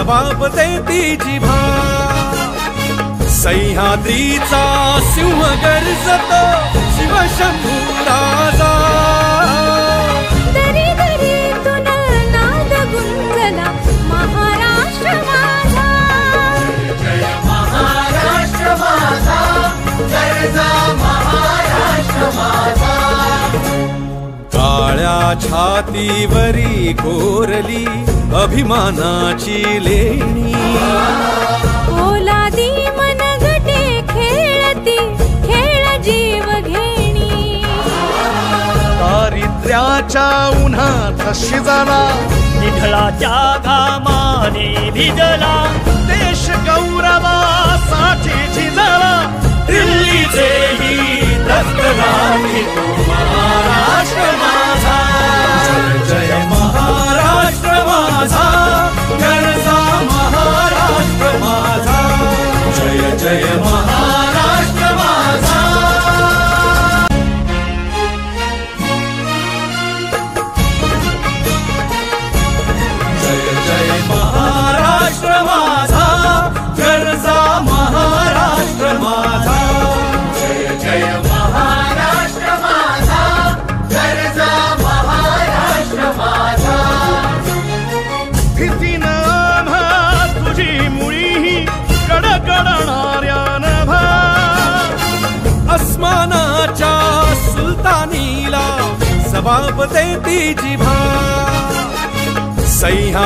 सबाबते ती जिभा सह्याद्रीचा सिंह गर्जतो शिवशंभू राजा दरी दरीतून नाद गुंजला महाराष्ट्र माझा जय महाराष्ट्र माझा गर्जा महाराष्ट्र माझा काळ्या छातीवरी कोरली अभिमानाची लेणी ओलादी मनगटे खेळती खेळ जीव घेणी दारिद्र्याच्या उन्हात शिजला निढळाच्या घामाने भिजला देश गौरवासाठी झिजला दिल्लीचेही दस्त लागली तो महाराष्ट्र माझा जय जय महाराष्ट्र माझा गरजा महाराष्ट्र माझा जय जय महाराष्ट्र माझा जय जय महाराष्ट्र माझा गरजा महाराष्ट्र माझा जय जय महाराष्ट्र माझा गर्जा महाराष्ट्र माझा भीतीनं आम्हा तुझी मुळी कडकडणाऱ्या नभा अस्मानाच्या सुलतानीला सबाबते ती जिभा सह्या